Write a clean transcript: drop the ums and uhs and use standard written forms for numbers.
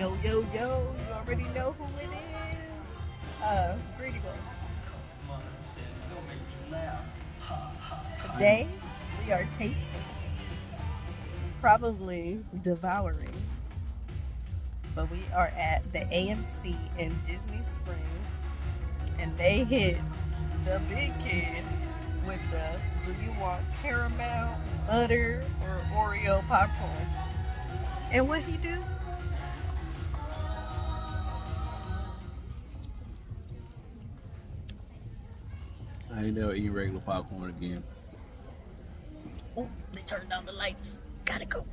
Yo, yo, yo, you already know who it is. Greedy Boy. Today, we are tasting, probably devouring, but we are at the AMC in Disney Springs, and they hit the big kid with the, do you want caramel, butter, or Oreo popcorn? And what he do? I ain't never eating regular popcorn again. Oh, they turned down the lights. Gotta go.